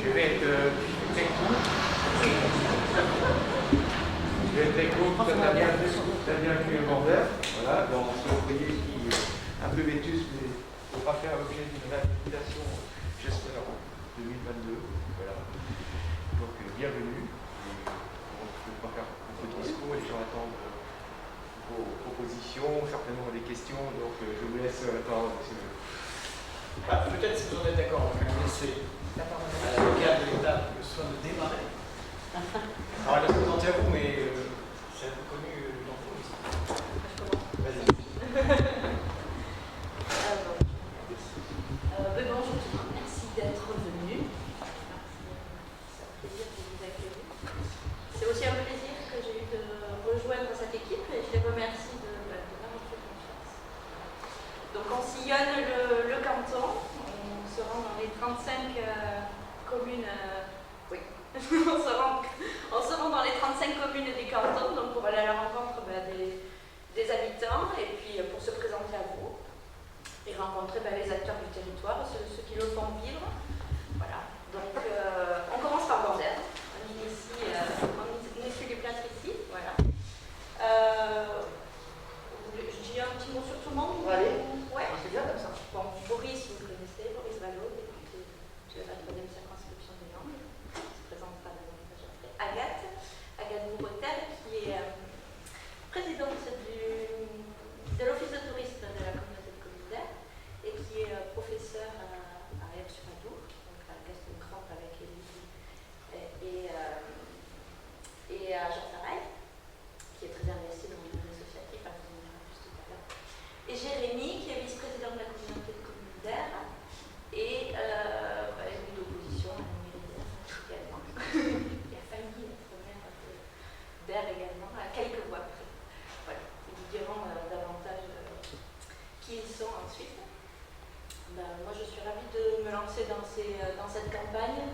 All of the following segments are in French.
Je vais être très court. Je vais être très court, ça bien vu le vendeur. Voilà, dans ce ouvrier qui est un peu vétus, mais il ne faut pas faire l'objet d'une réhabilitation, j'espère, en 2022. Voilà. Donc, bienvenue. Je ne peux pas faire beaucoup de discours, les gens attendent vos propositions, certainement des questions, donc je vous laisse attendre, monsieur. Peut-être si vous en êtes d'accord, on va vous laisser le cadre de l'étape le soin de démarrer. Alors, elle va se présenter à vous, mais c'est un peu connu d'entre vous aussi. Vas-y. Bonjour tout le monde, merci d'être venu. C'est un plaisir de vous accueillir. C'est aussi un plaisir que j'ai eu de rejoindre cette équipe et je les remercie de m'avoir fait confiance. Donc on sillonne le canton, on se rend dans les 35 communes. Oui, on se rend dans les 35 communes du canton donc pour aller à la rencontre des habitants et puis pour se présenter à vous et rencontrer les acteurs du territoire, ceux qui le font vivre. Voilà. Donc on commence par Bordel. On initie les plâtres ici. Voilà. Je dis un petit mot sur tout le monde. Allez. Ouais. C'est bien comme ça. Bon, Boris, vous le connaissez, Boris Vallot, député de la 3e circonscription des Landes, qui se présentera davantage après. Agathe Bourretel, qui est présidente de l'Office de tourisme de la communauté de communes d'Air et qui est professeure à Aire-sur-Adour, donc à Gaston-Crampe avec Élie et à Jean Sarail, qui est très investi dans le monde associatif, à vous en dira plus tout à l'heure. Et Jérémy, qui est vice-président de la communauté de communes d'Air et élu d'opposition à la mairie d'Air également. Il a failli être maire d'Air également, à quelques voix près. Voilà, ils vous diront davantage qui ils sont ensuite. Moi, je suis ravie de me lancer dans cette campagne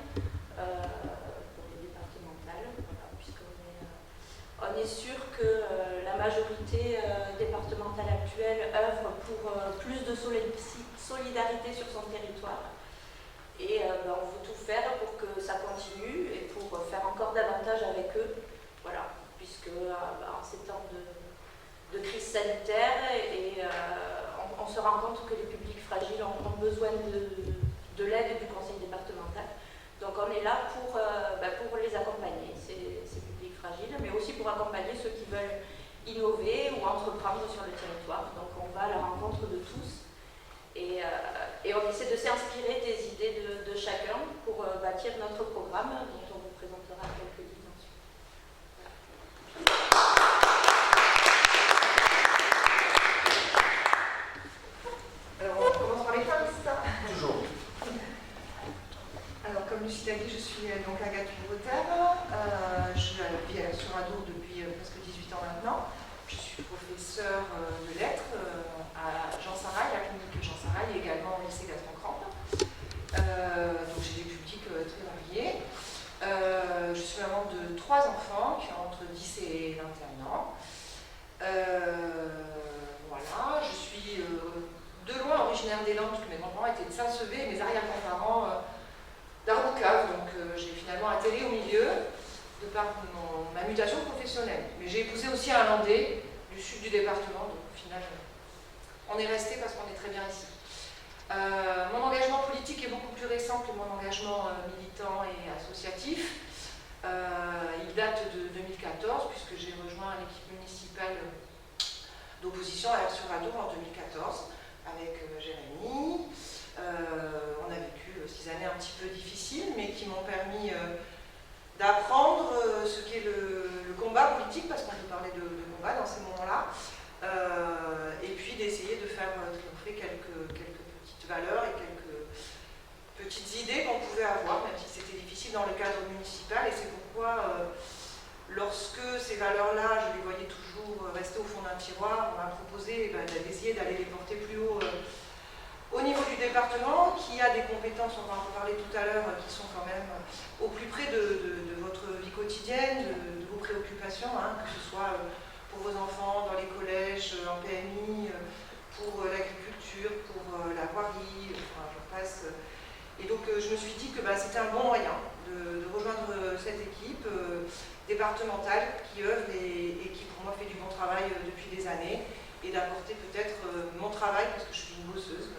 pour les départementales, voilà, puisqu'on est sûr que la majorité départementale actuelle œuvre pour plus de solidarité sur son territoire. Et on veut tout faire pour que ça continue et pour faire encore davantage avec eux. Voilà, puisque en ces temps de crise sanitaire, on se rend compte que les publics fragiles ont besoin de l'aide du conseil départemental. Donc on est là pour les accompagner, ces publics fragiles, mais aussi pour accompagner ceux qui veulent innover ou entreprendre sur le territoire. Donc on va à la rencontre de tous et on essaie de s'inspirer des idées de chacun pour bâtir notre programme dont on vous présentera quelques lignes ensuite. Voilà. Alors, on commence par les femmes, c'est ça? Toujours. Alors, comme Lucie l'a dit, je suis donc Agathe Bourretel. Je vis à Sur-Adour depuis presque 18 ans maintenant. Je suis professeure de lettres à Jean Sarail, à la clinique Jean Sarail, et également au lycée Gaston-Crampe. Donc, j'ai des publics très variés. Je suis maman de 3 enfants qui ont entre 10 et 21 ans. Voilà, je suis de loin originaire des Landes, puisque mes grands-parents étaient de Saint-Sevé et mes arrière-grands-parents d'Arroucave. Donc j'ai finalement atterri au milieu de par ma mutation professionnelle. Mais j'ai épousé aussi un Landais du sud du département, donc au final, on est resté parce qu'on est très bien ici. Mon engagement politique est beaucoup plus récent que mon engagement militant et associatif. Il date de 2014, puisque j'ai rejoint l'équipe municipale d'opposition à Aire-sur-Adour en 2014 avec Jérémy. On a vécu 6 années un petit peu difficiles, mais qui m'ont permis d'apprendre ce qu'est le combat politique, parce qu'on peut parler de combat dans ces moments-là, et puis d'essayer de faire triompher quelques petites valeurs et quelques petites idées qu'on pouvait avoir, même si c'était difficile dans le cadre municipal. Et c'est pourquoi, lorsque ces valeurs-là, je les voyais toujours rester au fond d'un tiroir, on m'a proposé d'essayer d'aller les porter plus haut au niveau du département, qui a des compétences, on va en parler tout à l'heure, qui sont quand même au plus près de votre vie quotidienne, de vos préoccupations, que ce soit pour vos enfants dans les collèges, en PMI, pour l'agriculture, pour la voirie, enfin j'en passe. Et donc je me suis dit que c'était un bon moyen de rejoindre cette équipe départementale qui œuvre et qui pour moi fait du bon travail depuis des années, et d'apporter peut-être mon travail, parce que je suis une bosseuse.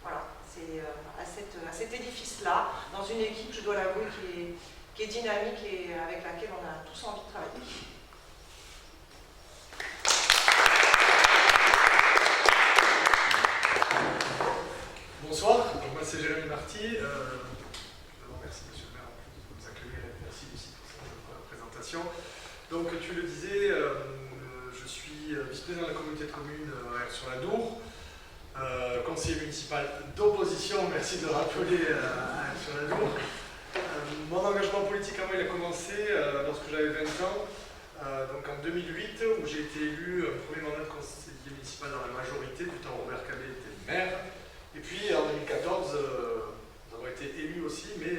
Voilà, c'est à cet édifice-là, dans une équipe, je dois l'avouer, qui est dynamique et avec laquelle on a tous envie de travailler. Bonsoir, moi c'est Jérémy Marty. Merci Monsieur le maire de nous accueillir et merci Lucie pour cette présentation. Donc tu le disais, je suis vice-président de la communauté de communes sur la Dour, conseiller municipal d'opposition, merci de le rappeler sur la Dour. Mon engagement politique à moi il a commencé lorsque j'avais 20 ans, donc en 2008, où j'ai été élu premier mandat de conseiller municipal dans la majorité, du temps où Robert Cabet était maire. Et puis en 2014, nous avons été élus aussi, mais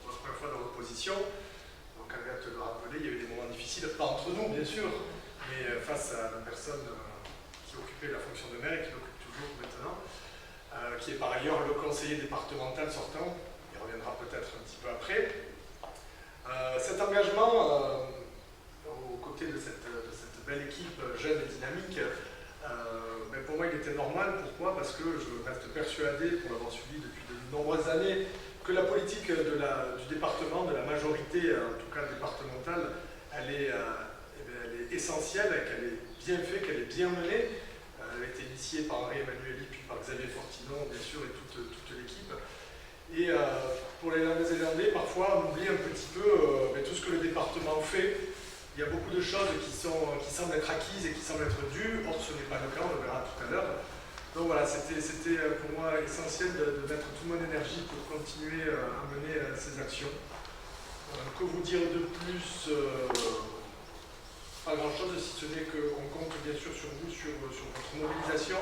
pour la première fois dans l'opposition. Donc Agathe le rappelait, il y a eu des moments difficiles, pas entre nous bien sûr, mais face à la personne qui occupait la fonction de maire et qui l'occupe toujours maintenant, qui est par ailleurs le conseiller départemental sortant, il reviendra peut-être un petit peu après. Cet engagement, aux côtés de cette belle équipe jeune et dynamique, mais pour moi il était normal. Pourquoi? Parce que je reste persuadé, pour l'avoir suivi depuis de nombreuses années, que la politique du département, de la majorité, en tout cas départementale, elle est essentielle, qu'elle est bien faite, qu'elle est bien menée. Elle a été initiée par Henri Emmanueli, puis par Xavier Fortinon, bien sûr, et toute l'équipe. Et pour les Landais, parfois on oublie un petit peu tout ce que le département fait. Il y a beaucoup de choses qui semblent être acquises et qui semblent être dues, or ce n'est pas le cas, on le verra tout à l'heure. Donc voilà, c'était pour moi essentiel de mettre toute mon énergie pour continuer à mener ces actions. Que vous dire de plus? Pas grand chose, si ce n'est qu'on compte bien sûr sur vous, sur votre mobilisation.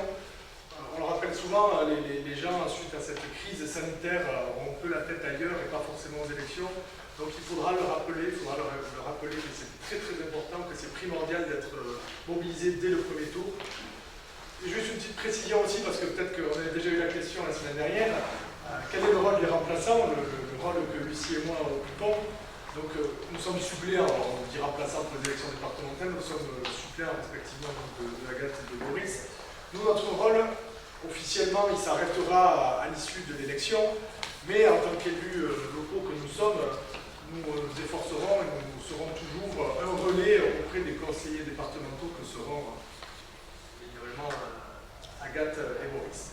On le rappelle souvent, les gens, suite à cette crise sanitaire, ont un peu la tête ailleurs et pas forcément aux élections. Donc il faudra le rappeler, que c'est très très important, que c'est primordial d'être mobilisé dès le premier tour. Et juste une petite précision aussi, parce que peut-être qu'on avait déjà eu la question la semaine dernière, quel est le rôle des remplaçants, le rôle que Lucie et moi occupons. Donc nous sommes suppléants, on dit remplaçants pour les élections départementales, nous sommes suppléants respectivement de Agathe et de Boris. Nous, notre rôle, officiellement, il s'arrêtera à l'issue de l'élection, mais en tant qu'élus locaux que nous sommes, nous nous efforcerons et nous serons toujours un relais auprès des conseillers départementaux que seront évidemment Agathe et Boris.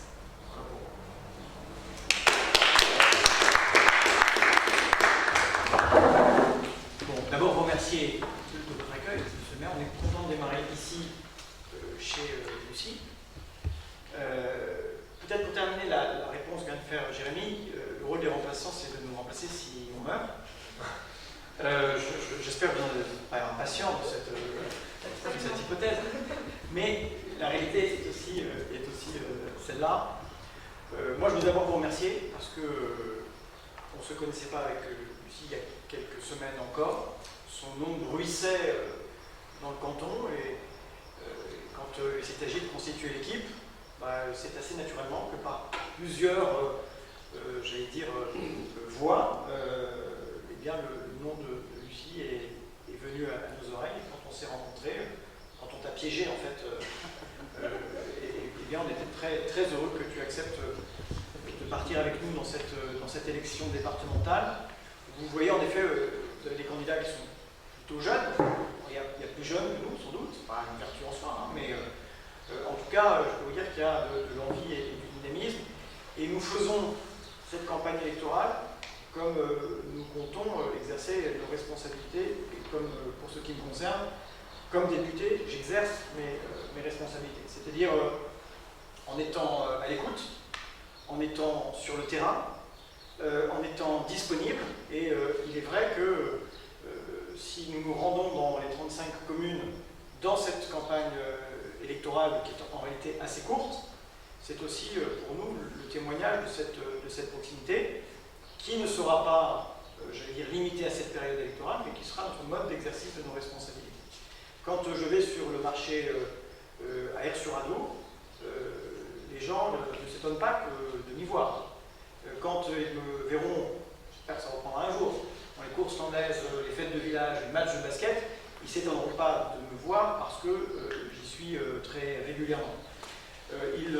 Bon, d'abord remercier de votre accueil, monsieur le maire. On est content de démarrer ici, chez Lucie. Peut-être pour terminer la réponse que vient de faire Jérémy, le rôle des remplaçants, c'est de nous remplacer si on meurt. J'espère que vous n'êtes pas impatient de cette hypothèse, mais la réalité est aussi celle-là. Moi, je veux d'abord vous remercier parce que on ne se connaissait pas avec Lucie il y a quelques semaines encore. Son nom bruissait dans le canton et quand il s'est agi de constituer l'équipe, c'est assez naturellement que par plusieurs, voix, le nom de Lucie est venu à nos oreilles. Quand on s'est rencontrés, quand on t'a piégé en fait, on était très, très heureux que tu acceptes de partir avec nous dans cette élection départementale. Vous voyez en effet, vous avez des candidats qui sont plutôt jeunes. Il y a plus jeunes que nous sans doute, pas une vertu en soi, mais en tout cas, je peux vous dire qu'il y a de l'envie et du dynamisme. Et nous faisons cette campagne électorale comme nous comptons exercer nos responsabilités, et comme, pour ce qui me concerne, comme député, j'exerce mes responsabilités. C'est-à-dire en étant à l'écoute, en étant sur le terrain, en étant disponible. Et il est vrai que si nous nous rendons dans les 35 communes dans cette campagne électorale qui est en réalité assez courte, c'est aussi pour nous le témoignage de cette proximité qui ne sera pas, limitée à cette période électorale, mais qui sera notre mode d'exercice de nos responsabilités. Quand je vais sur le marché à Aire-sur-Adour, les gens ne s'étonnent pas de m'y voir. quand ils me verront, j'espère que ça reprendra un jour, dans les courses landaises, les fêtes de village, les matchs de basket, ils ne s'étonneront pas de me voir parce que j'y suis très régulièrement. Ils,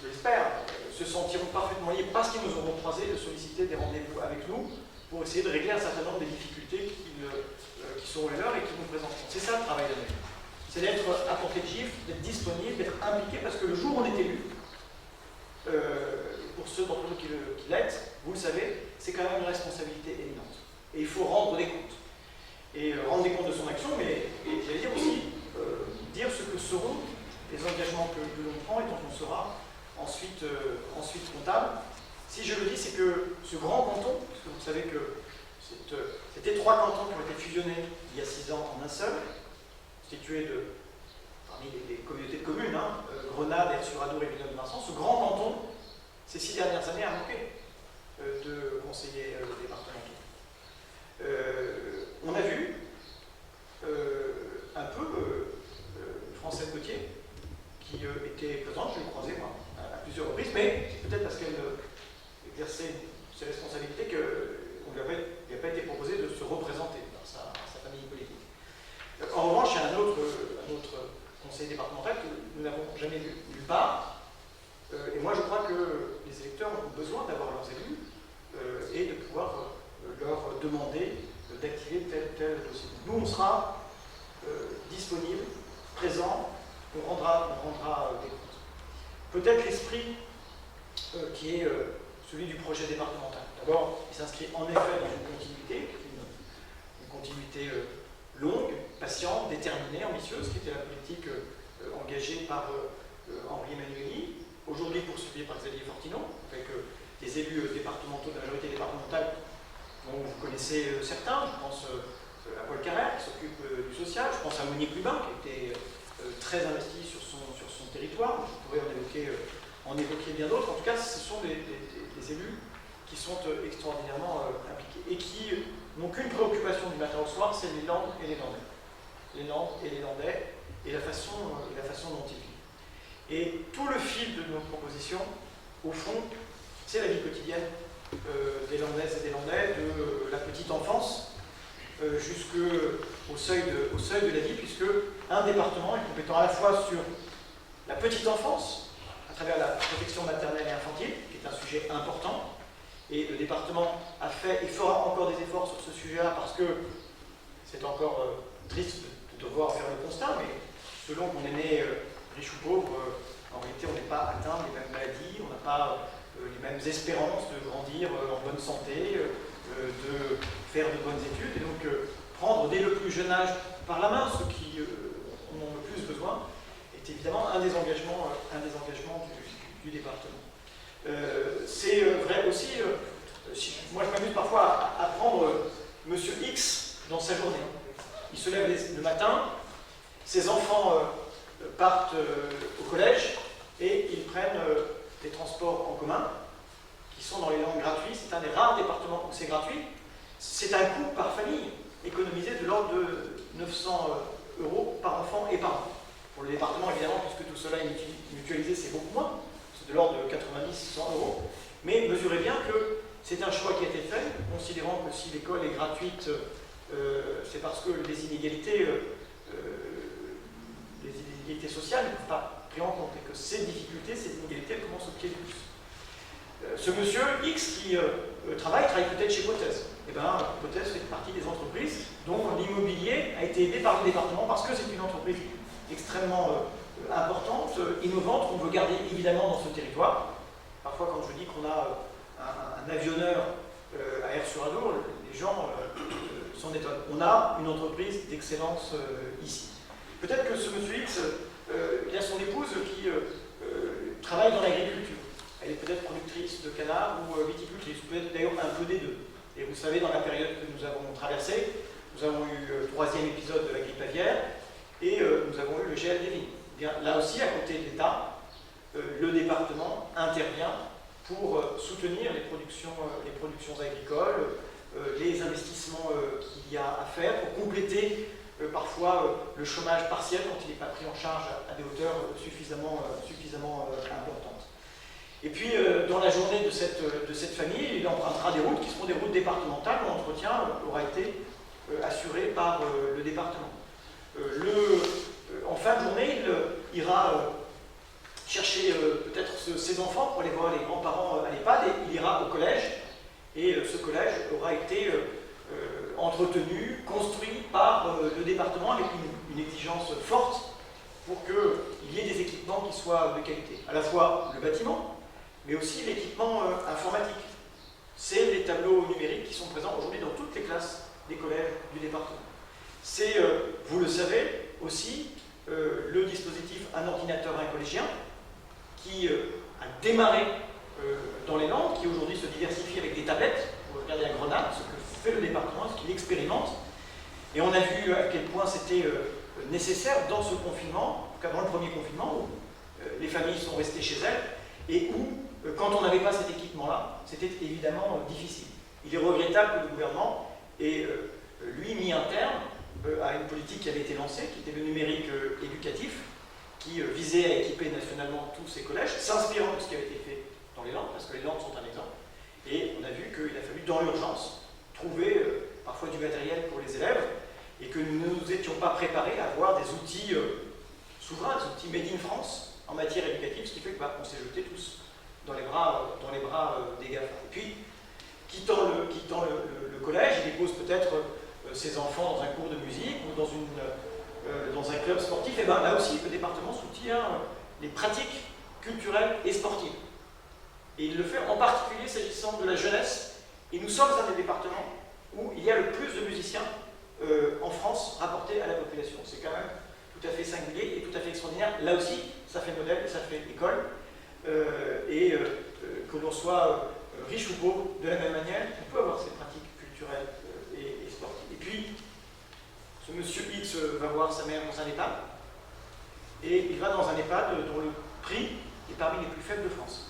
je l'espère, se sentiront parfaitement libres parce qu'ils nous auront croisés de solliciter des rendez-vous avec nous pour essayer de régler un certain nombre des difficultés qui sont les leurs et qui nous présentent. C'est ça le travail d'un élu. C'est d'être à portée de gifle, d'être disponible, d'être impliqué, parce que le jour où on est élu, pour ceux d'entre vous qui l'êtes, vous le savez, c'est quand même une responsabilité éminente. Et il faut rendre des comptes. Et rendre des comptes de son action, mais j'allais dire aussi, dire ce que seront les engagements que l'on prend et dont on sera ensuite comptable. Si je le dis, c'est que ce grand canton, parce que vous savez que c'était 3 cantons qui ont été fusionnés il y a 6 ans en un seul, constitué parmi les communautés de communes, Grenade, Aire-sur-Adour et Villeneuve-de-Marsan, ce grand canton, ces 6 dernières années, a manqué de conseillers départementaux. On a vu un peu Françoise Gauthier, qui était présente, je l'ai croisée moi, à plusieurs reprises, mais c'est peut-être parce qu'elle exerçait ses responsabilités qu'il ne lui a pas été proposé de se représenter dans sa famille politique. En revanche, il y a un autre conseiller départemental que nous n'avons jamais vu nulle part. Et moi, je crois que les électeurs ont besoin d'avoir leurs élus et de pouvoir leur demander d'activer tel ou tel dossier. Nous, on sera disponible, présent, on rendra des comptes. Peut-être l'esprit qui est celui du projet départemental. D'abord, il s'inscrit en effet dans une continuité, une continuité longue, patiente, déterminée, ambitieuse, qui était la politique engagée par Henri Emmanuelli, aujourd'hui poursuivie par Xavier Fortinon, avec des élus départementaux de la majorité départementale dont vous connaissez certains. Je pense à Paul Carrère, qui s'occupe du social, je pense à Monique Lubin, qui était très investie sur son territoire. Je pourrais en évoquer bien d'autres. En tout cas, ce sont des élus qui sont extraordinairement impliqués et qui n'ont qu'une préoccupation du matin au soir, c'est les Landes et les Landais. Les Landes et les Landais et la façon dont ils vivent. Et tout le fil de nos propositions, au fond, c'est la vie quotidienne des Landaises et des Landais, de la petite enfance jusqu'au seuil de la vie, puisque un département est compétent à la fois sur la petite enfance, à travers la protection maternelle et infantile, qui est un sujet important, et le département a fait et fera encore des efforts sur ce sujet-là, parce que c'est encore triste de devoir faire le constat, mais selon qu'on est né riche ou pauvre, en réalité on n'est pas atteint des mêmes maladies, on n'a pas les mêmes espérances de grandir en bonne santé, de faire de bonnes études, et donc prendre dès le plus jeune âge par la main ceux qui en ont le plus besoin est évidemment un des engagements du département. C'est vrai aussi, moi je m'amuse parfois à prendre Monsieur X dans sa journée. Il se lève le matin, ses enfants partent au collège et ils prennent des transports en commun qui sont dans les langues gratuites. C'est un des rares départements où c'est gratuit. C'est un coût par famille économisé de l'ordre de 900 € par enfant et par an. Pour le département, évidemment, puisque tout cela est mutualisé, c'est beaucoup moins. C'est de l'ordre de 90-100 €. Mais mesurez bien que c'est un choix qui a été fait, considérant que si l'école est gratuite, c'est parce que les inégalités sociales ne sont pas prises en compte et que ces difficultés, ces inégalités, elles commencent au pied du bus. Ce monsieur X qui travaille peut-être chez Pothès. Eh bien, Pothès fait partie des entreprises dont l'immobilier a été aidé par le département parce que c'est une entreprise extrêmement importante, innovante, qu'on veut garder évidemment dans ce territoire. Parfois, quand je dis qu'on a un avionneur à Aire-sur-Adour, les gens s'en étonnent. On a une entreprise d'excellence ici. Peut-être que ce monsieur X, il y a son épouse qui travaille dans l'agriculture. Elle est peut-être productrice de canards ou viticultrice, ou peut-être d'ailleurs un peu des deux. Et vous savez, dans la période que nous avons traversée, nous avons eu le 3e épisode de la grippe aviaire et nous avons eu le gel des vignes. Eh bien, là aussi, à côté de l'État, le département intervient pour soutenir les productions agricoles, les investissements qu'il y a à faire pour compléter parfois le chômage partiel quand il n'est pas pris en charge à des hauteurs suffisamment importantes. Et puis, dans la journée de cette famille, il empruntera des routes qui seront des routes départementales où l'entretien aura été assuré par le département. En fin de journée, il ira chercher peut-être ses enfants pour aller voir les grands-parents à l'EHPAD, et il ira au collège, et ce collège aura été entretenu, construit par le département avec une exigence forte pour qu'il y ait des équipements qui soient de qualité. À la fois le bâtiment, mais aussi l'équipement informatique. C'est les tableaux numériques qui sont présents aujourd'hui dans toutes les classes des collèges du département. C'est, vous le savez aussi, le dispositif Un ordinateur, un collégien, qui a démarré dans les Landes, qui aujourd'hui se diversifie avec des tablettes. Vous regardez à Grenade ce que fait le département, ce qu'il expérimente. Et on a vu à quel point c'était nécessaire dans ce confinement, en tout cas dans le premier confinement, où les familles sont restées chez elles, et où, quand on n'avait pas cet équipement-là, c'était évidemment difficile. Il est regrettable que le gouvernement ait, lui, mis un terme à une politique qui avait été lancée, qui était le numérique éducatif, qui visait à équiper nationalement tous ces collèges, s'inspirant de ce qui avait été fait dans les Landes, parce que les Landes sont un exemple. Et on a vu qu'il a fallu, dans l'urgence, trouver parfois du matériel pour les élèves, et que nous ne nous étions pas préparés à avoir des outils souverains, des outils made in France en matière éducative, ce qui fait qu'on s'est jetés tous dans les bras des GAFA. Et puis, quittant le collège, il dépose peut-être ses enfants dans un cours de musique ou dans un club sportif. Et bien là aussi, le département soutient les pratiques culturelles et sportives. Et il le fait en particulier s'agissant de la jeunesse. Et nous sommes un des départements où il y a le plus de musiciens en France rapportés à la population. C'est quand même tout à fait singulier et tout à fait extraordinaire. Là aussi, ça fait modèle et ça fait école. Que l'on soit riche ou pauvre, de la même manière, on peut avoir ces pratiques culturelles et sportives. Et puis, ce monsieur X va voir sa mère dans un EHPAD, et il va dans un EHPAD dont le prix est parmi les plus faibles de France.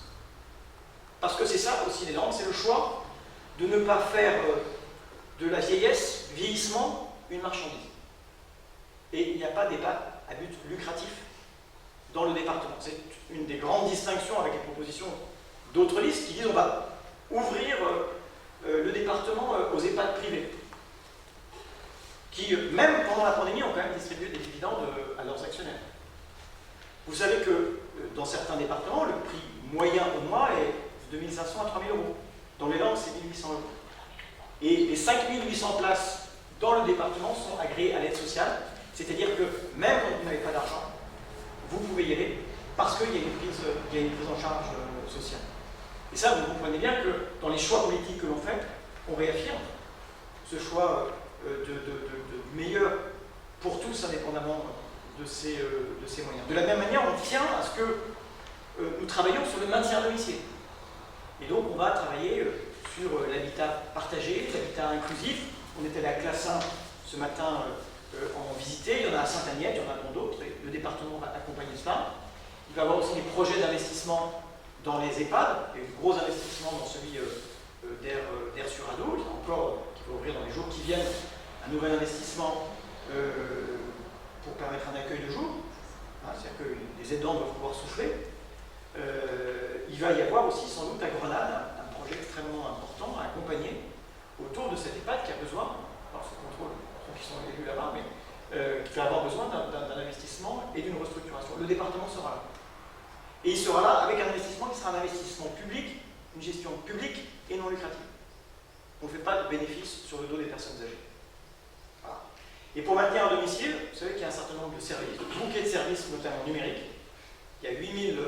Parce que c'est ça aussi les Landes, c'est le choix de ne pas faire de la vieillesse, du vieillissement, une marchandise. Et il n'y a pas d'EHPAD à but lucratif dans le département. C'est une des grandes distinctions avec les propositions d'autres listes qui disent on va ouvrir le département aux EHPAD privés, qui, même pendant la pandémie, ont quand même distribué des dividendes à leurs actionnaires. Vous savez que dans certains départements, le prix moyen au mois est de 2 500 à 3 000 euros. Dans les Landes, c'est 1 800 euros. Et les 5 800 places dans le département sont agréées à l'aide sociale, c'est-à-dire que même quand vous n'avez pas d'argent, vous pouvez y aller parce qu'il y a une prise en charge sociale. Et ça, vous comprenez bien que dans les choix politiques que l'on fait, on réaffirme ce choix de meilleur pour tous, indépendamment de ces moyens. De la même manière, on tient à ce que nous travaillions sur le maintien à domicile. Et donc, on va travailler sur l'habitat partagé, l'habitat inclusif. On était allé à Classin ce matin en visiter, il y en a à Sainte-Agnès, il y en a dans d'autres, et le département va accompagner cela. Il va y avoir aussi des projets d'investissement dans les EHPAD, et de gros investissements dans celui d'Air sur Adour, qui va ouvrir dans les jours qui viennent, un nouvel investissement pour permettre un accueil de jour, c'est-à-dire que les aidants doivent pouvoir souffler. Il va y avoir aussi sans doute à Grenade un projet extrêmement important à accompagner autour de cet EHPAD qui a besoin, alors ce contrôle, ceux qui sont élus là-bas, mais qui va avoir besoin d'un investissement et d'une restructuration. Le département sera là. Et il sera là avec un investissement qui sera un investissement public, une gestion publique et non lucrative. On ne fait pas de bénéfices sur le dos des personnes âgées. Voilà. Et pour maintenir un domicile, vous savez qu'il y a un certain nombre de services, de bouquets de services, notamment numériques. Il y a 8000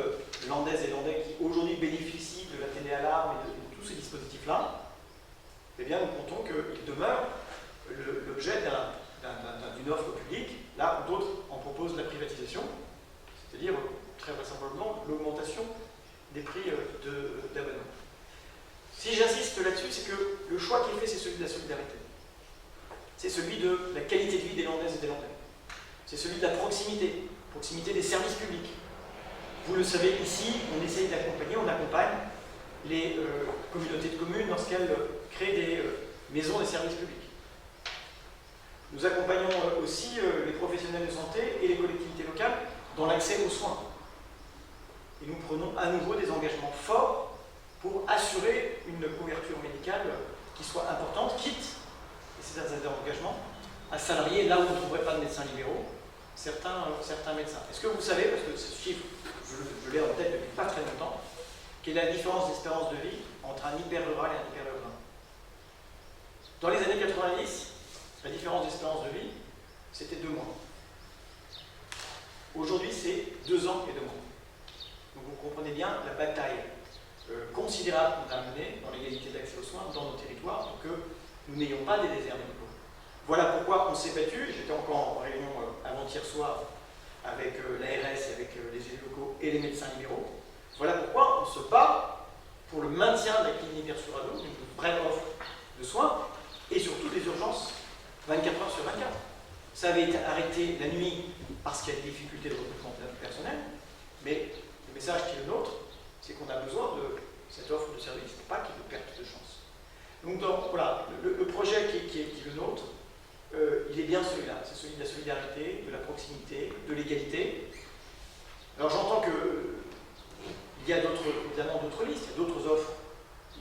Landaises et Landais qui aujourd'hui bénéficient de la télé-alarme et de tous ces dispositifs-là. Eh bien, nous comptons qu'ils demeurent l'objet d'une offre publique, là où d'autres en proposent la privatisation, c'est-à-dire très vraisemblablement l'augmentation des prix d'abonnement. Si j'insiste là-dessus, c'est que le choix qui est fait, c'est celui de la solidarité. C'est celui de la qualité de vie des Landaises et des Landais. C'est celui de la proximité des services publics. Vous le savez, ici, on essaye d'accompagner, on accompagne les communautés de communes lorsqu'elles créent des maisons des services publics. Nous accompagnons aussi les professionnels de santé et les collectivités locales dans l'accès aux soins. Et nous prenons à nouveau des engagements forts pour assurer une couverture médicale qui soit importante, quitte, et c'est un engagement, à salarier là où on ne trouverait pas de médecins libéraux, certains médecins. Est-ce que vous savez, parce que ce chiffre, je l'ai en tête depuis pas très longtemps, quelle est la différence d'espérance de vie entre un hyper-rural et un hyper-urbain? Dans les années 90, la différence d'espérance de vie, c'était 2 mois. Aujourd'hui, c'est 2 ans et 2 mois. Donc vous comprenez bien la bataille considérable qu'on a menée dans l'égalité d'accès aux soins dans nos territoires pour que nous n'ayons pas des déserts médicaux. Voilà pourquoi on s'est battu. J'étais encore en réunion avant-hier soir avec l'ARS, avec les élus locaux et les médecins libéraux. Voilà pourquoi on se bat pour le maintien de la clinique Hyper-sur-Ado, une vraie offre de soins, et surtout des urgences 24 heures sur 24. Ça avait été arrêté la nuit parce qu'il y a des difficultés de recrutement personnel, mais le message qui est le nôtre, c'est qu'on a besoin de cette offre de service, pas qu'il y ait de perte de chance. Donc voilà, le projet qui est le nôtre, il est bien celui-là, c'est celui de la solidarité, de la proximité, de l'égalité. Alors j'entends qu'il y a évidemment d'autres listes, il y a d'autres offres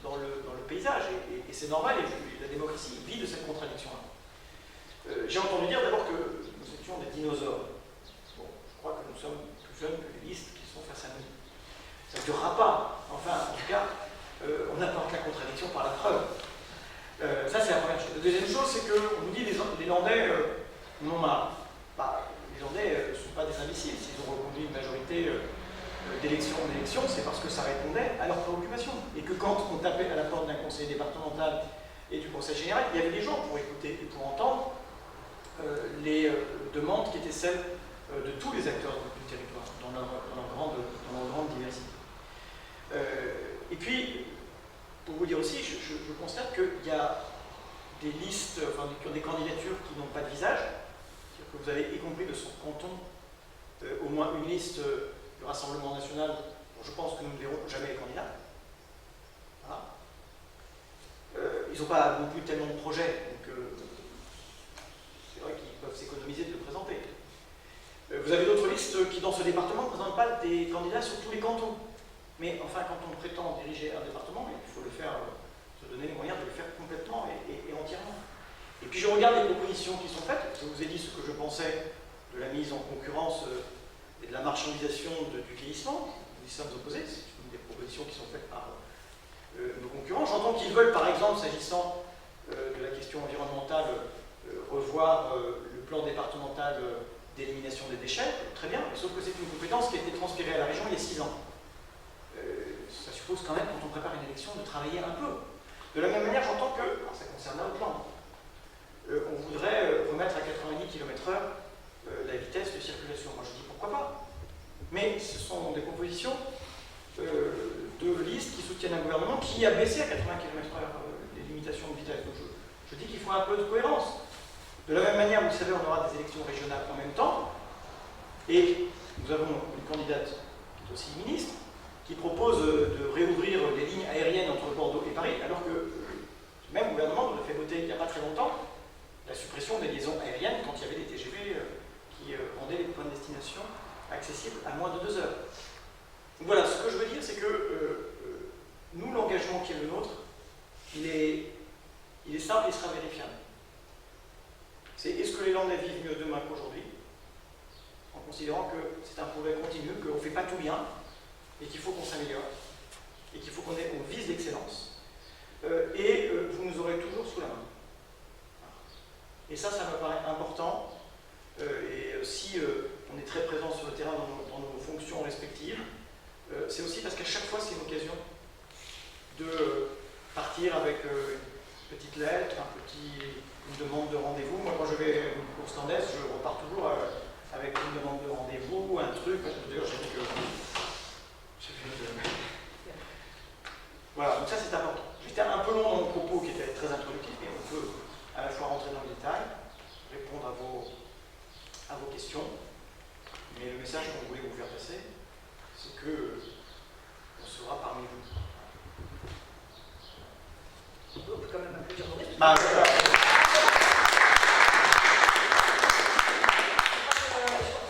dans le paysage, et c'est normal, et la démocratie vit de cette contradiction-là. J'ai entendu dire d'abord que nous étions des dinosaures. Bon, je crois que nous sommes plus jeunes que les listes qui sont face à nous. Ça ne durera pas. Enfin, en tout cas, on apporte la contradiction par la preuve. Ça, c'est la première chose. La deuxième chose, c'est qu'on nous dit que les Landais en ont marre. Bah, les Landais ne sont pas des imbéciles. S'ils ont reconduit une majorité d'élection en élection, c'est parce que ça répondait à leurs préoccupations. Et que quand on tapait à la porte d'un conseil départemental et du conseil général, il y avait des gens pour écouter et pour entendre les demandes qui étaient celles de tous les acteurs du territoire, dans leur grande diversité. Et puis, pour vous dire aussi, je constate qu'il y a des listes, enfin des candidatures qui n'ont pas de visage, c'est-à-dire que vous avez, y compris de son canton, au moins une liste du Rassemblement national, dont je pense que nous ne verrons jamais les candidats. Voilà. Ils n'ont pas non plus tellement de projets, donc c'est vrai qu'ils peuvent s'économiser de le présenter. Vous avez d'autres listes qui, dans ce département, ne présentent pas des candidats sur tous les cantons. Mais enfin, quand on prétend diriger un département, il faut le faire, se donner les moyens de le faire complètement et entièrement. Et puis je regarde les propositions qui sont faites. Je vous ai dit ce que je pensais de la mise en concurrence et de la marchandisation du vieillissement. Nous y sommes opposés. C'est une des propositions qui sont faites par nos concurrents. J'entends qu'ils veulent, par exemple, s'agissant de la question environnementale, revoir le plan départemental d'élimination des déchets. Très bien, sauf que c'est une compétence qui a été transférée à la région il y a 6 ans. Ça suppose quand même, quand on prépare une élection, de travailler un peu. De la même manière, j'entends que, alors ça concerne la Haute-Lande, on voudrait remettre à 90 km/h la vitesse de circulation. Moi je dis pourquoi pas. Mais ce sont des propositions de listes qui soutiennent un gouvernement qui a baissé à 80 km/h les limitations de vitesse. Donc je dis qu'il faut un peu de cohérence. De la même manière, vous savez, on aura des élections régionales en même temps, et nous avons une candidate qui est aussi ministre, qui propose de réouvrir les lignes aériennes entre Bordeaux et Paris, alors que le même gouvernement nous a fait voter il n'y a pas très longtemps la suppression des liaisons aériennes quand il y avait des TGV qui rendaient les points de destination accessibles à moins de 2 heures. Donc voilà, ce que je veux dire, c'est que nous, l'engagement qui est le nôtre, il est simple et sera vérifiable. C'est est-ce que les Landais vivent mieux demain qu'aujourd'hui, en considérant que c'est un progrès continu, qu'on ne fait pas tout bien, et qu'il faut qu'on s'améliore, et qu'il faut qu'on vise l'excellence, et vous nous aurez toujours sous la main. Et ça me paraît important, et si on est très présent sur le terrain dans nos fonctions respectives, c'est aussi parce qu'à chaque fois c'est une occasion de partir avec une petite lettre, une demande de rendez-vous. Moi quand je vais à une course landaise, je repars toujours avec une demande de rendez-vous, un truc, d'ailleurs j'ai dit que... Voilà, donc ça c'est important. J'étais un peu long dans mon propos qui était très introductif, mais on peut à la fois rentrer dans le détail, répondre à vos questions, mais le message qu'on voulait vous faire passer, c'est que on sera parmi vous. On peut quand même applaudir Maurice.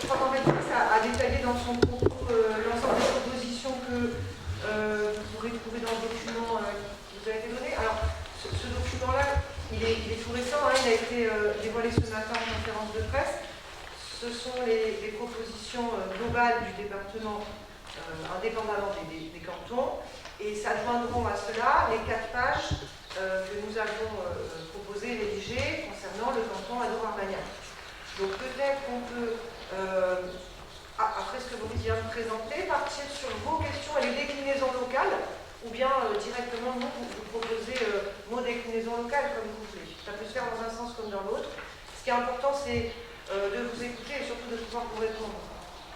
Je crois qu'en fait, ça a détaillé dans son propos l'ensemble des propositions que vous pourrez trouver dans le document qui est vous a été donné. Alors, ce document-là, il est tout récent, hein, il a été dévoilé ce matin en conférence de presse. Ce sont les propositions globales du département, indépendamment des cantons, et s'adjoindront à cela les 4 pages que nous avons proposées, rédigées, concernant le canton Adour-Armagnac. Donc peut-être qu'on peut, après ce que Boris vient de présenter, partir sur vos questions et les déclinaisons locales, ou bien directement vous proposez vos déclinaisons locales comme vous voulez. Ça peut se faire dans un sens comme dans l'autre. Ce qui est important, c'est de vous écouter et surtout de pouvoir vous répondre.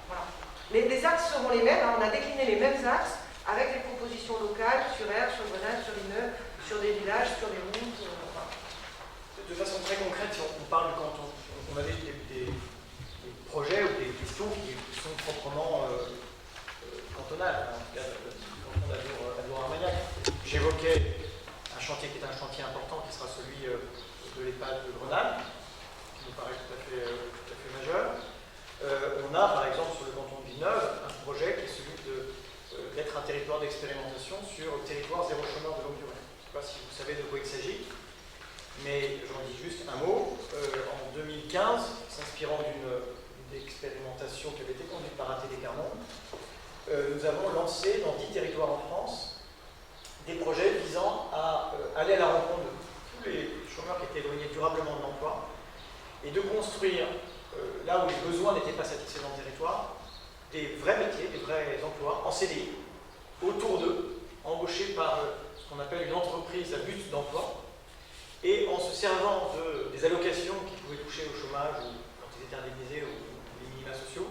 Voilà. Les axes seront les mêmes, hein, on a décliné les mêmes axes avec des propositions locales sur Aire, sur Grenade, sur Immeuble, sur des villages, sur des routes. Voilà. De façon très concrète, si on parle du canton, on avait des projets ou des questions qui sont proprement cantonales, hein, en tout cas le canton d'Adour-Armagnac. J'évoquais un chantier qui est un chantier important, qui sera celui de l'EHPAD de Grenade, qui nous paraît tout à fait majeur. On a par exemple sur le canton de Villeneuve un projet qui est celui d'être un territoire d'expérimentation sur le territoire zéro chômeur de longue durée. Je ne sais pas si vous savez de quoi il s'agit, mais j'en dis juste un mot. En 2015, s'inspirant d'une expérimentation qui avait été conduite par ATD Carmont, nous avons lancé dans 10 territoires en France des projets visant à aller à la rencontre de tous les chômeurs qui étaient éloignés durablement de l'emploi et de construire, là où les besoins n'étaient pas satisfaits dans le territoire, des vrais métiers, des vrais emplois en CDI, autour d'eux, embauchés par ce qu'on appelle une entreprise à but d'emploi, et en se servant des allocations qui pouvaient toucher au chômage ou quand ils étaient indemnisés ou les minima sociaux,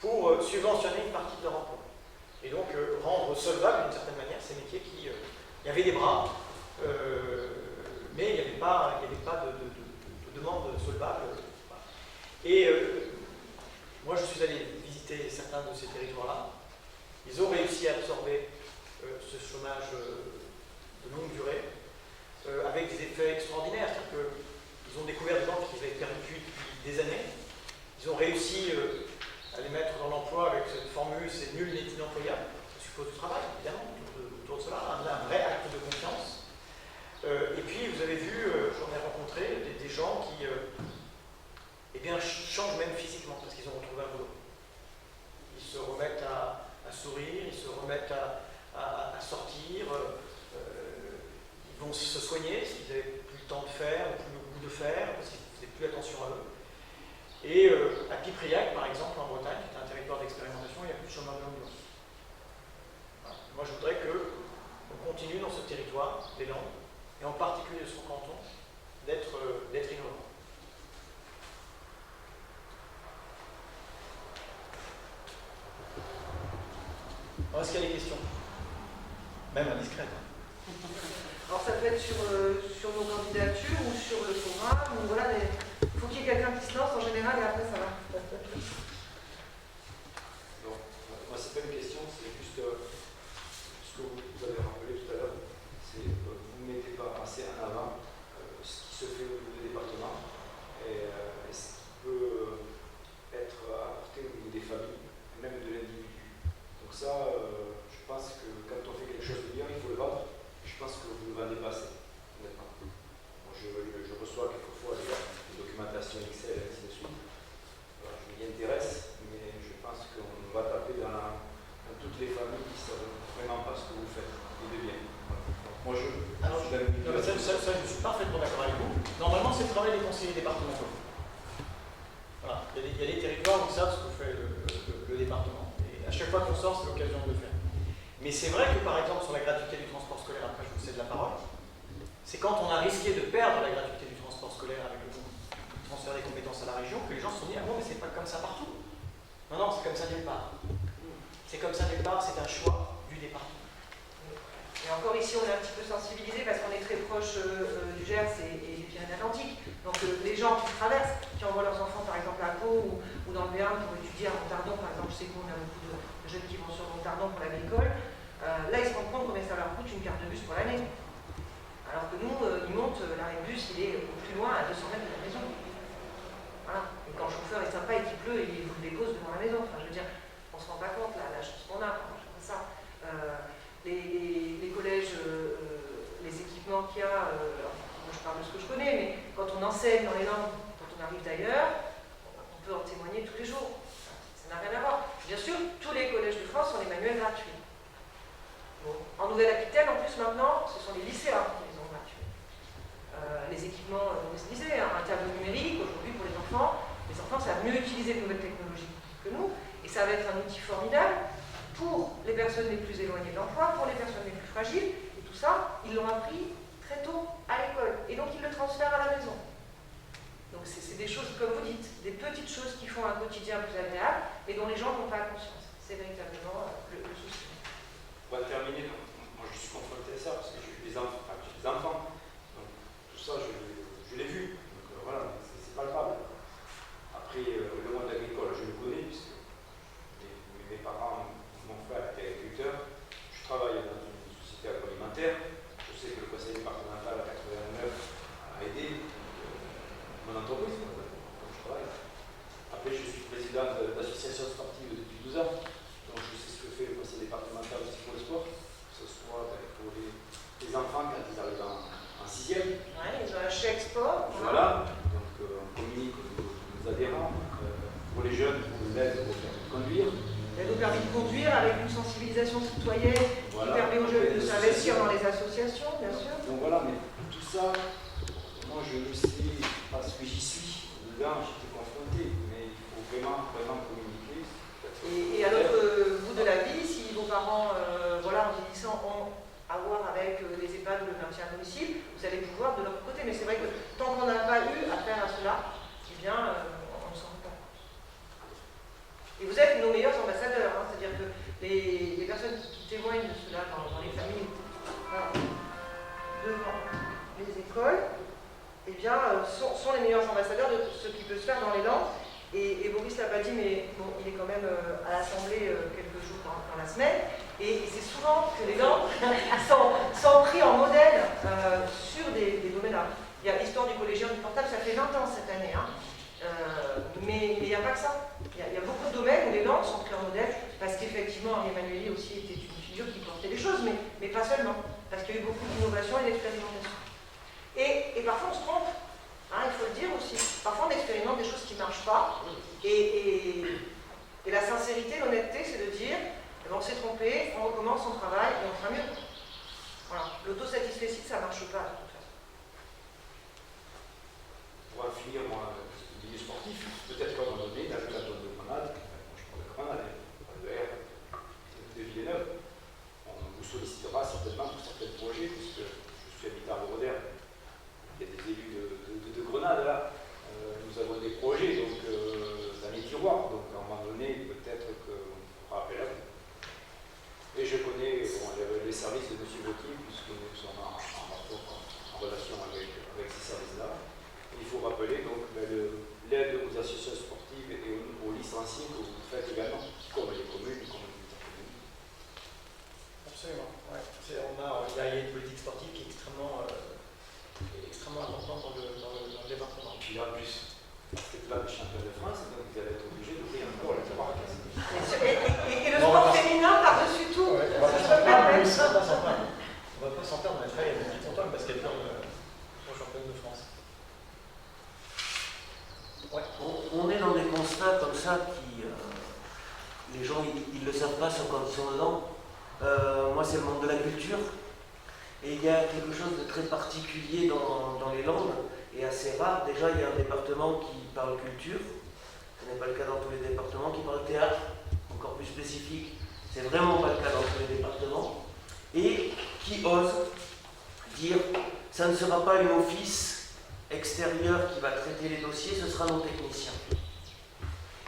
pour subventionner une partie de leur emploi. Et donc rendre solvables d'une certaine manière ces métiers qui... il y avait des bras, mais il n'y avait pas de demande solvable. Et moi je suis allé visiter certains de ces territoires-là. Ils ont réussi à absorber ce chômage de longue durée avec des effets extraordinaires. C'est-à-dire qu'ils ont découvert des gens qu'ils avaient perdu depuis des années. Ils ont réussi à les mettre dans l'emploi avec cette formule, c'est nul n'est inemployable. Ça suppose du travail, évidemment, autour de cela, un vrai acte de confiance. Et puis, vous avez vu, j'en ai rencontré des gens qui eh bien, changent même physiquement parce qu'ils ont retrouvé un boulot. Ils se remettent à sourire, ils se remettent à sortir, ils vont se soigner s'ils n'avaient plus le temps de faire, ou plus le goût de faire, parce qu'ils ne faisaient plus attention à eux. Et à Pipriac, par exemple, en Bretagne, qui est un territoire d'expérimentation, il n'y a plus de chômage de longue durée. Voilà. Moi, je voudrais qu'on continue dans ce territoire des Landes, et en particulier de son canton, d'être innovant. Alors, est-ce qu'il y a des questions? Même indiscrètes. Alors ça peut être sur nos candidatures ou sur le programme, ou voilà, il faut qu'il y ait quelqu'un qui se lance en général et après ça va. Non, moi c'est pas une question, c'est juste ce que vous avez rappelé tout à l'heure, c'est que vous ne mettez pas assez en avant ce qui se fait au niveau des départements et ce qui peut être apporté au niveau des familles, et même de l'individu. Donc ça, je pense que quand on fait quelque chose de bien, il faut le vendre. Je pense que vous ne le vendez pas assez, honnêtement. Bon, je reçois quelquefois des documentations Excel et ainsi de suite. Alors, je m'y intéresse, mais je pense qu'on va taper dans toutes les familles qui ne savent vraiment pas ce que vous faites et de bien. Moi, Alors, ça, je suis parfaitement d'accord avec vous. Normalement, c'est le travail des conseillers départementaux. Voilà. Il y a des territoires où ils savent ce que fait le département. Et à chaque fois qu'on sort, c'est l'occasion de le faire. Mais c'est vrai que, par exemple, sur la gratuité du transport scolaire, après je vous cède la parole, c'est quand on a risqué de perdre la gratuité du transport scolaire avec le transfert des compétences à la région que les gens se sont dit « Ah bon, mais c'est pas comme ça partout ». Non, non, c'est comme ça nulle part. C'est comme ça nulle part, c'est un choix du département. Et encore ici, on est un petit peu sensibilisé parce qu'on est très proche du Gers et des Pyrénées-Atlantiques. Donc les gens qui traversent, qui envoient leurs enfants par exemple à Pau ou dans le Béarn pour étudier à Montardon, par exemple, je sais qu'on a beaucoup de jeunes qui vont sur Montardon pour l'agricole. Là, ils se rendent compte combien ça leur coûte une carte de bus pour l'année. Alors que nous, ils montent, l'arrêt de bus, il est au plus loin, à 200 mètres de la maison. Voilà. Et quand le chauffeur est sympa et qu'il pleut, il vous le dépose devant la maison. Enfin, je veux dire, on se rend pas compte, là, la chance qu'on a. Enfin, ça. Les collèges, les que je connais, mais quand on enseigne dans les langues, quand on arrive d'ailleurs, on peut en témoigner tous les jours. Ça n'a rien à voir. Bien sûr, tous les collèges de France ont des manuels gratuits. Bon. En Nouvelle-Aquitaine, en plus, maintenant, ce sont les lycéens qui les ont gratuits. Les équipements, vous le disiez, un tableau numérique, aujourd'hui, pour les enfants savent mieux utiliser de nouvelles technologies que nous, et ça va être un outil formidable pour les personnes les plus éloignées de l'emploi, pour les personnes les plus fragiles, et tout ça, ils l'ont appris très tôt à l'école, et donc ils le transfèrent à la maison. Donc c'est des choses, comme vous dites, des petites choses qui font un quotidien plus agréable, mais dont les gens n'ont pas conscience. C'est véritablement le souci. Pour terminer, moi je suis confronté à ça, parce que j'ai eu des enfants, donc tout ça je l'ai vu, donc voilà, c'est palpable. Après, le monde agricole, je le connais, puisque mes parents, mon frère était agriculteur. Je travaille dans une société agroalimentaire. Je sais que le conseil départemental à 89 a aidé mon entreprise, comme je travaille. Après, je suis président de l'association sportive depuis 12 ans. Donc, je sais ce que fait le conseil départemental aussi pour le sport, que ce soit pour les enfants quand ils arrivent en 6e. Ouais, ils ont un chèque sport. Voilà, donc on communique aux adhérents, pour les jeunes, pour l'aide au permis de conduire. L'aide au permis de conduire avec une sensibilisation citoyenne Voilà, qui permet aux jeunes de s'investir dans les associations, bien sûr. Donc voilà, mais tout ça, moi je le sais parce que j'y suis, dedans j'étais confronté, mais il faut vraiment communiquer. Et à l'autre bout de la vie, si vos parents, voilà, en vieillissant, ont à voir avec les EHPAD ou le maintien à domicile, vous allez pouvoir de l'autre côté. Mais c'est vrai que tant qu'on n'a pas eu affaire à cela, eh bien, on ne s'en rend pas compte. Et vous êtes nos meilleurs ambassadeurs, hein, c'est-à-dire que les personnes qui témoignent de cela dans les familles, devant les écoles, eh bien, sont les meilleurs ambassadeurs de ce qui peut se faire dans les langues. Et Boris l'a pas dit, mais bon, il est quand même à l'Assemblée quelques jours dans la semaine. Et c'est souvent que les langues sont pris en modèle sur des domaines. Il y a l'histoire du collégien du portable, ça fait 20 ans cette année. Hein. Mais il n'y a pas que ça. Il y a beaucoup de domaines où les langues sont pris en modèle, parce qu'effectivement, Henri Emmanuelli aussi était une figure qui portait les choses, mais pas seulement. Parce qu'il y a eu beaucoup d'innovation et d'expérimentation. Et parfois, on se trompe. Hein, il faut le dire aussi. Parfois, on expérimente des choses qui ne marchent pas. Et la sincérité, l'honnêteté, c'est de dire eh ben, on s'est trompé, on recommence, on travaille et on fera mieux. Voilà. L'autosatisfaction, ça ne marche pas, de toute façon. Pour en finir, moi, le milieu sportif, peut-être qu'à un moment donné, dans le cadre de Grenade, moi je parle de Grenade, de R, de Villeneuve, on vous sollicitera certainement pour certains projets, puisque je suis habitant à Rodin. Il y a des élus de Grenade là, nous avons des projets donc, dans les tiroirs, donc à un moment donné, peut-être qu'on fera appel à vous. Et je connais les services de M. Gauthier, puisque nous sommes en rapport, en relation avec ces services-là. Il faut rappeler donc l'aide aux associations sportives et aux licenciés que vous faites également, comme les communes, comme les intercommunes. Absolument. Ouais. Il y a une politique sportive qui est extrêmement importante dans le département. Puis en plus, c'est là le champion de France, donc vous allez être obligé d'ouvrir encore la tiroir. Et le sport féminin par-dessus tout. Ouais, on va pas s'en perdre, mais après, il y a des petits contents parce qu'elle est au championne de France. Ouais. On est dans des constats comme ça qui. Les gens, ils ne le savent pas sur quand ils sont dedans. Moi, c'est le monde de la culture. Et il y a quelque chose de très particulier dans les langues, et assez rare. Déjà, il y a un département qui parle culture. Ce n'est pas le cas dans tous les départements. Qui parle théâtre, encore plus spécifique. C'est vraiment pas le cas dans tous les départements. Et qui ose dire, ça ne sera pas une office extérieure qui va traiter les dossiers, ce sera nos techniciens.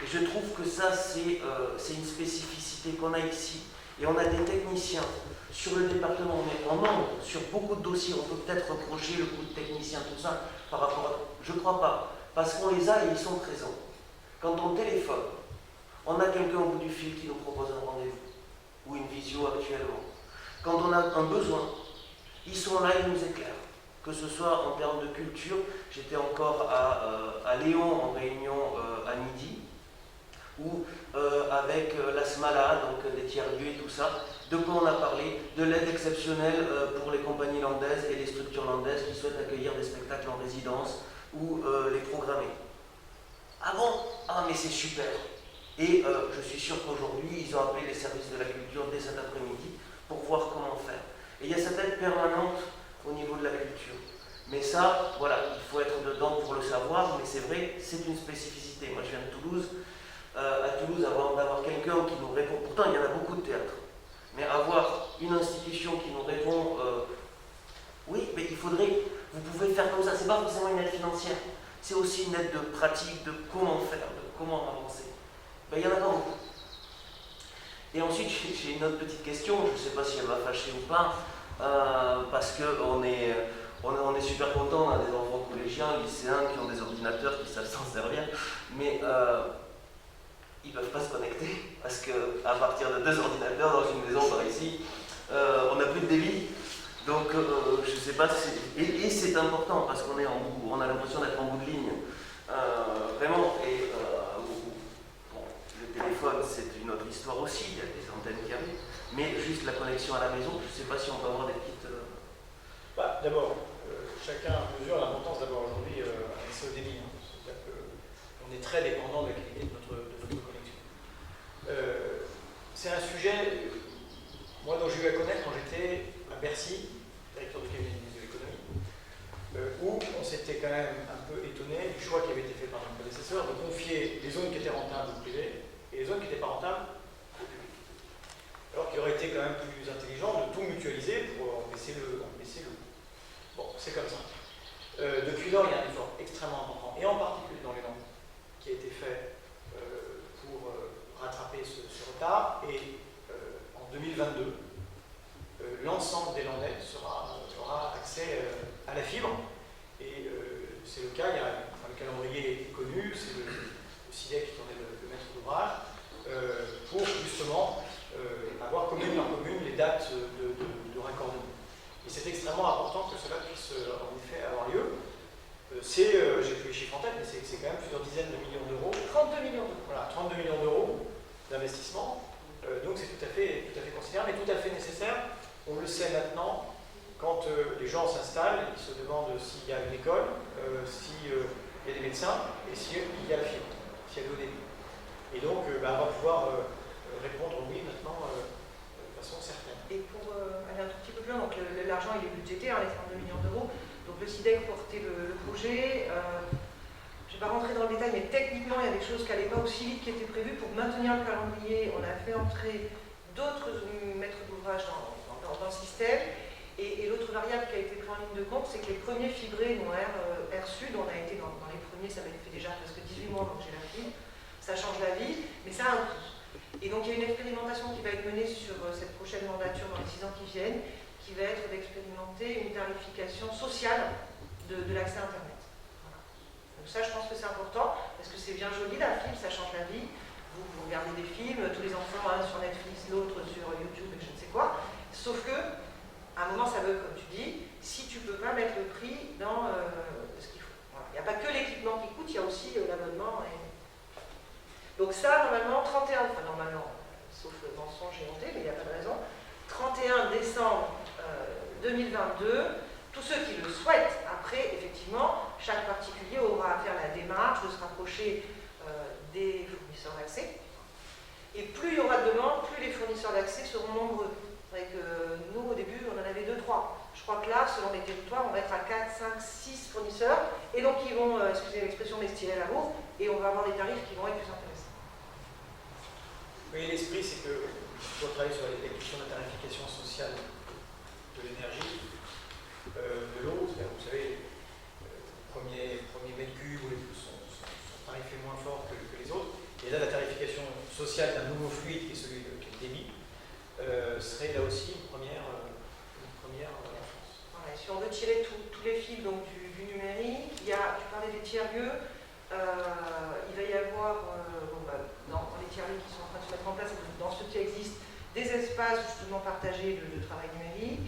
Et je trouve que ça, c'est une spécificité qu'on a ici. Et on a des techniciens sur le département, mais en nombre, sur beaucoup de dossiers. On peut peut-être reprocher le coût de technicien, tout ça, par rapport à... Je ne crois pas, parce qu'on les a et ils sont présents. Quand on téléphone, on a quelqu'un au bout du fil qui nous propose un rendez-vous, ou une visio actuellement. Quand on a un besoin, ils sont là, ils nous éclairent. Que ce soit en termes de culture, j'étais encore à Léon en réunion à midi, ou avec la SMALA, donc des tiers-lieux et tout ça. De quoi on a parlé? De l'aide exceptionnelle pour les compagnies landaises et les structures landaises qui souhaitent accueillir des spectacles en résidence ou les programmer. Ah bon? Ah mais c'est super. Et je suis sûr qu'aujourd'hui, ils ont appelé les services de la culture dès cet après-midi pour voir comment faire. Et il y a cette aide permanente au niveau de la culture. Mais ça, voilà, il faut être dedans pour le savoir, mais c'est vrai, c'est une spécificité. Moi, je viens de Toulouse. À Toulouse, avant d'avoir quelqu'un qui nous répond, pourtant il y en a beaucoup de théâtres, mais avoir une institution qui nous répond, oui, mais il faudrait, vous pouvez faire comme ça, c'est pas forcément une aide financière, c'est aussi une aide de pratique, de comment faire, de comment avancer. Ben, il y en a pas beaucoup. Et ensuite, j'ai une autre petite question, je ne sais pas si elle va fâcher ou pas, parce qu'on est super contents, on a des enfants collégiens, lycéens qui ont des ordinateurs, qui savent s'en servir, mais ils ne peuvent pas se connecter, parce qu'à partir de 2 ordinateurs dans une maison par ici, on n'a plus de débit. Donc, je ne sais pas si... Et c'est important, parce qu'on est en bout, on a l'impression d'être en bout de ligne. Vraiment, et bon, le téléphone, c'est une autre histoire aussi, il y a des antennes qui arrivent, mais juste la connexion à la maison, je ne sais pas si on peut avoir des petites... D'abord, chacun mesure l'importance d'avoir aujourd'hui un accès au débit. C'est-à-dire qu'on est très dépendant de la qualité de votre connexion. C'est un sujet, moi, dont j'ai eu à connaître quand j'étais à Bercy, directeur du cabinet du ministre de l'économie, où on s'était quand même un peu étonné du choix qui avait été fait par mon prédécesseur de confier les zones qui étaient rentables au privé et les zones qui n'étaient pas rentables au public. Alors qu'il aurait été quand même plus intelligent de tout mutualiser pour en baisser le coût. Bon, c'est comme ça. Depuis lors, il y a un effort extrêmement important, et en particulier dans les Landes, qui a été fait pour rattraper ce retard. Et en 2022, l'ensemble des Landais aura accès à la fibre. Et c'est le cas, le calendrier est connu, c'est le SIDEC qui en est le maître d'ouvrage, pour justement avoir commune par commune les dates de raccordement. Et c'est extrêmement important que cela puisse en effet avoir lieu. J'ai plus les chiffres en tête, mais c'est quand même plusieurs dizaines de millions d'euros. 32 millions d'euros. Voilà, 32 millions d'euros d'investissement. Donc c'est tout à fait considérable et tout à fait nécessaire. On le sait maintenant, quand les gens s'installent, ils se demandent s'il y a une école, s'il y a des médecins et s'il y a la fibre, s'il y a le débit. Et donc on va pouvoir répondre oui maintenant de façon certaine. Et pour aller un tout petit peu plus loin, donc l'argent il est budgété, les 32 millions d'euros. Donc le SIDEC portait le projet. Je ne vais pas rentrer dans le détail, mais techniquement, il y a des choses qui n'allaient pas aussi vite qui étaient prévues. Pour maintenir le calendrier, on a fait entrer d'autres maîtres d'ouvrage dans le système. Et l'autre variable qui a été prise en ligne de compte, c'est que les premiers fibrés, dont Air Sud, on a été dans les premiers, ça fait déjà presque 18 mois donc j'ai la fibre. Ça change la vie, mais ça a un coût. Et donc il y a une expérimentation qui va être menée sur cette prochaine mandature dans les 6 ans qui viennent, qui va être d'expérimenter une tarification sociale de l'accès à Internet. Voilà. Donc ça, je pense que c'est important, parce que c'est bien joli, la fibre, ça change la vie. Vous regardez des films, tous les enfants, un sur Netflix, l'autre sur YouTube, et je ne sais quoi. Sauf que, à un moment, ça veut, comme tu dis, si tu ne peux pas mettre le prix dans ce qu'il faut. Voilà. Il n'y a pas que l'équipement qui coûte, il y a aussi l'abonnement. Donc ça, normalement, 31, enfin normalement, sauf le mensonge et honté, mais il n'y a pas de raison, 31 décembre 2022, tous ceux qui le souhaitent, après, effectivement, chaque particulier aura à faire la démarche de se rapprocher des fournisseurs d'accès. Et plus il y aura de demandes, plus les fournisseurs d'accès seront nombreux. C'est vrai que nous, au début, on en avait 2-3. Je crois que là, selon les territoires, on va être à 4, 5, 6 fournisseurs. Et donc, ils vont, excusez l'expression, mais se tirer la bourre. Et on va avoir des tarifs qui vont être plus intéressants. Oui, l'esprit, c'est que il faut travailler sur la question de la tarification sociale de l'énergie, de l'eau. Vous savez, premier mètre cube sont tarifés moins fort que les autres. Et là, la tarification sociale d'un nouveau fluide, qui est celui qui est le débit, serait là aussi une première en France. Voilà, si on veut tirer tous les fils donc, du numérique, tu parlais des tiers-lieux, il va y avoir dans les tiers-lieux qui sont en train de se mettre en place, dans ceux qui existent, des espaces justement partagés de travail numérique.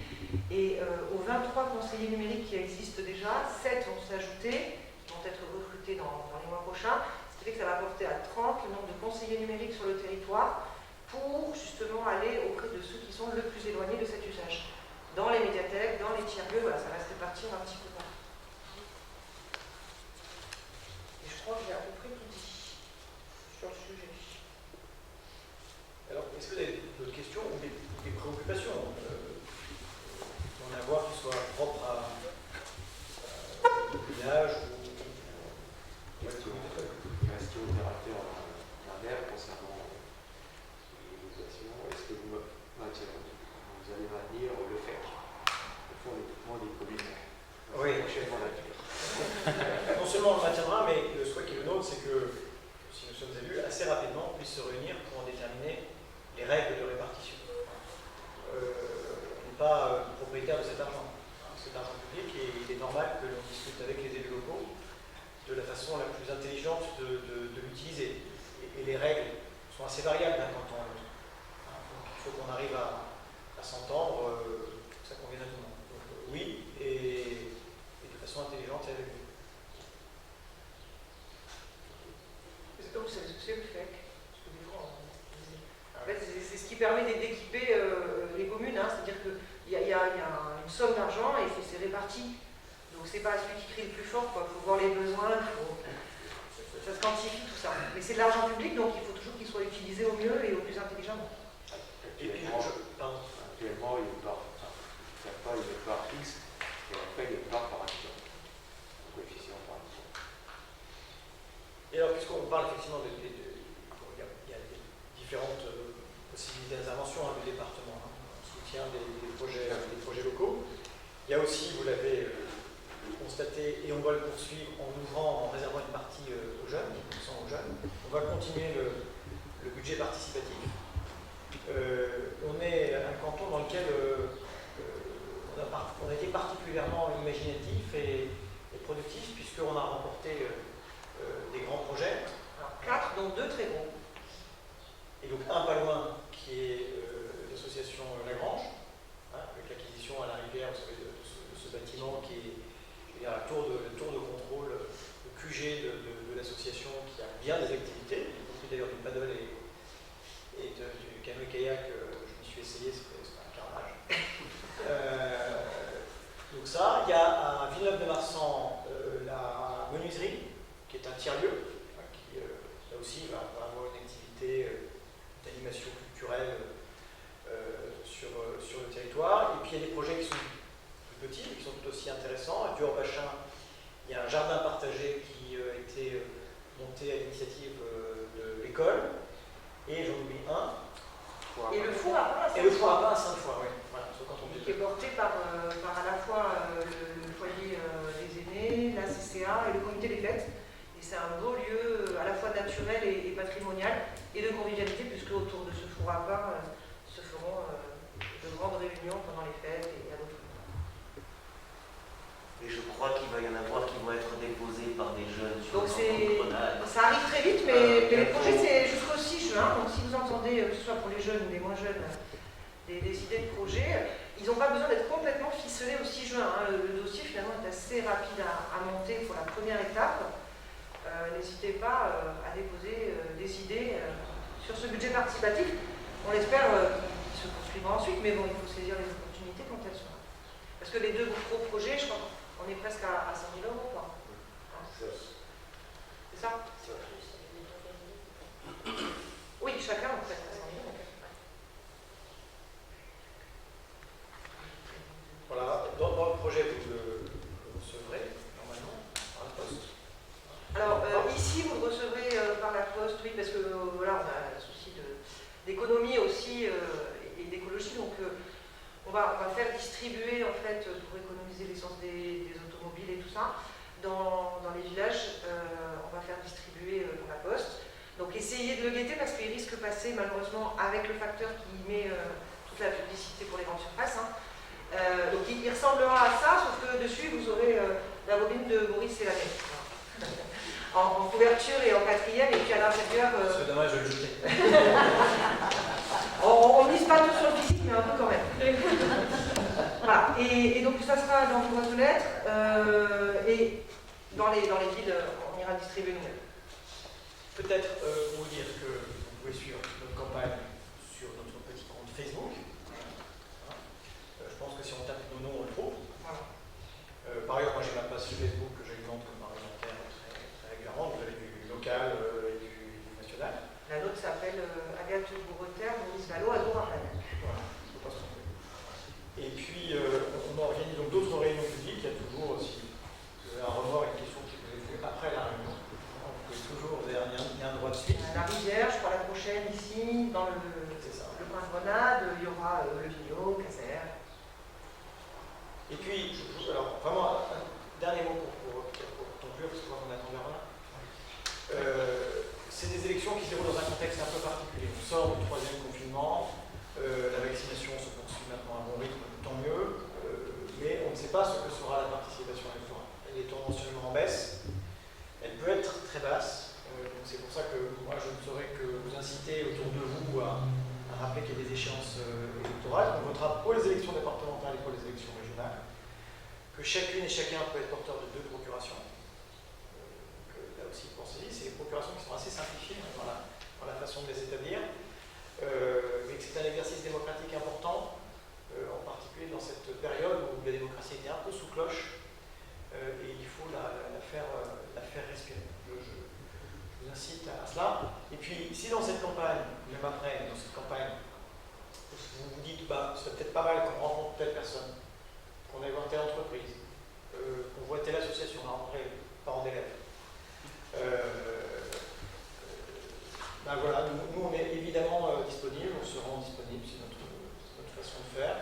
Et aux 23 conseillers numériques qui existent déjà, 7 vont s'ajouter, qui vont être recrutés dans les mois prochains. Ce qui fait que ça va porter à 30 le nombre de conseillers numériques sur le territoire pour justement aller auprès de ceux qui sont le plus éloignés de cet usage. Dans les médiathèques, dans les tiers-lieux, voilà, ça va se répartir un petit peu partout. crois que j'ai à peu près tout dit sur le sujet. Alors, est-ce que vous avez d'autres questions ou des préoccupations en avoir qui soient propres à village ou question de caractère dernière concernant l'utilisation. Est-ce que vous allez maintenir le FEC, le Fonds d'équipement des communes, prochainement nature? Non seulement on le maintiendra, mais le souhait qui est le nôtre, c'est que, si nous sommes élus, assez rapidement, on puisse se réunir pour en déterminer les règles de répartition. On n'est pas propriétaire de cet argent. C'est l'argent public et il est normal que l'on discute avec les élus locaux de la façon la plus intelligente de l'utiliser. Et les règles sont assez variables d'un canton à l'autre. Donc il faut qu'on arrive à s'entendre, que ça convienne à tout le monde. Donc, oui, et de façon intelligente et avec vous. Donc c'est ce que c'est le FEC. Parce que des fois, en fait, c'est ce qui permet d'équiper les communes. Hein. C'est-à-dire qu'il y a une somme d'argent et c'est réparti. Donc c'est pas celui qui crie le plus fort, il faut voir les besoins, ça se quantifie tout ça. Mais c'est de l'argent public, donc il faut toujours qu'il soit utilisé au mieux et au plus intelligemment. Actuellement, il y a une part fixe et après il y a une part par action, un coefficient par action. Et alors, puisqu'on parle effectivement il y a différentes possibilités d'intervention du département, en soutien des projets locaux. Il y a aussi, vous l'avez constaté, et on va le poursuivre en ouvrant, en réservant une partie aux jeunes, 10% aux jeunes. On va continuer le budget participatif. On est un canton dans lequel on a été particulièrement imaginatif et productif, puisqu'on a remporté des grands projets. Alors, 4, dont 2 très gros. Et donc un pas loin, qui est l'association Lagrange, avec l'acquisition à la rivière de ce bâtiment qui est le tour de contrôle, le QG de l'association, qui a bien des activités, y compris d'ailleurs du paddle et du canoë-kayak. Je m'y suis essayé, c'est un carnage. Donc ça, il y a à Villeneuve-de-Marsan la menuiserie, qui est un tiers-lieu, qui là aussi va avoir une activité d'animation culturelle sur le territoire. Et puis il y a des projets qui sont plus petits, mais qui sont tout aussi intéressants. À Durbachin, il y a un jardin partagé qui a été monté à l'initiative de l'école. Et j'en oublie un. Et le four à pain à Sainte-Foy. Et le four à pain à Sainte-Foy, oui. Voilà, qui est porté par à la fois le foyer des aînés, la CCA et le comité des fêtes. Et c'est un beau lieu à la fois naturel et patrimonial et de convivialité, puisque autour de ce four à pain se feront de grandes réunions pendant les fêtes et à d'autres moments. Et je crois qu'il va y en avoir qui vont être déposés par des jeunes sur Donc le ça arrive très vite, mais les projets c'est jusqu'au 6 juin. Donc si vous entendez, que ce soit pour les jeunes ou les moins jeunes, des idées de projets, ils n'ont pas besoin d'être complètement ficelés au 6 juin. Hein. Le dossier finalement est assez rapide à monter pour la première étape. N'hésitez pas à déposer des idées sur ce budget participatif. On espère qu'il se poursuivra ensuite, mais bon, il faut saisir les opportunités quand elles sont là. Parce que les 2 gros projets, je crois qu'on est presque à 100 000 €. Quoi. C'est ça? Oui, chacun en fait à 100 000 €. Voilà, dans le projet, vous le recevrez normalement par la poste. Alors ici, vous le recevrez par la poste, oui, parce que voilà, on a un souci d'économie aussi et d'écologie, donc on va faire distribuer en fait, pour économiser l'essence des automobiles et tout ça, dans les villages, on va faire distribuer par la poste. Donc essayez de le guetter parce qu'il risque de passer malheureusement avec le facteur qui met toute la publicité pour les grandes surfaces. Hein. Donc il ressemblera à ça, sauf que dessus vous aurez la bobine de Maurice et la mienne. En couverture et en 4e, et puis à l'intérieur. C'est dommage de le jeter. On mise pas tout sur le physique, mais un peu quand même. Voilà. Et donc ça sera dans vos boîtes aux lettres, et dans les villes, on ira distribuer nous-mêmes. Peut-être vous dire que vous pouvez suivre notre campagne sur notre petit compte Facebook. Je pense que si on tape nos noms, on le trouve. Voilà. Par ailleurs, moi j'ai ma page Facebook que j'alimente comme parlementaire très régulièrement. Vous avez dû puis, alors vraiment, un dernier mot pour conclure, parce que je crois qu'on attend vers là. C'est des élections qui se déroulent dans un contexte un peu particulier. On sort du 3e confinement, la vaccination se poursuit maintenant à bon rythme, tant mieux, mais on ne sait pas ce que sera la participation électorale. Elle est tendanciellement en baisse, elle peut être très basse, donc c'est pour ça que moi je ne saurais que vous inciter autour de vous à rappeler qu'il y a des échéances électorales, qu'on votera pour les élections départementales et pour les élections régionales, que chacune et chacun peut être porteur de 2 procurations. Là aussi, pensez-y, c'est des procurations qui sont assez simplifiées dans la façon de les établir, mais que c'est un exercice démocratique important, en particulier dans cette période où la démocratie était un peu sous cloche, et il faut la faire respirer. Je vous incite à cela. Et puis, si dans cette campagne, même après, dans cette campagne, vous vous dites, bah, c'est peut-être pas mal qu'on rencontre telle personne, qu'on aille voir telle entreprise, qu'on voit telle association, on a rencontré parents d'élèves. Ben voilà, nous on est évidemment disponibles, on se rend disponible, c'est notre façon de faire.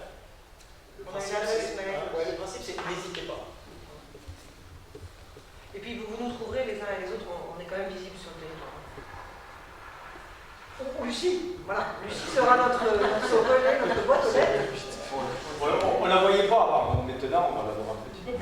Le principe c'est n'hésitez pas. Et puis vous nous trouverez les uns et les autres, on est quand même visible sur le territoire. Lucie, voilà, Lucie sera notre relais, notre boîte aux lettres. On ne la voyait pas avant, maintenant on va la voir un petit peu.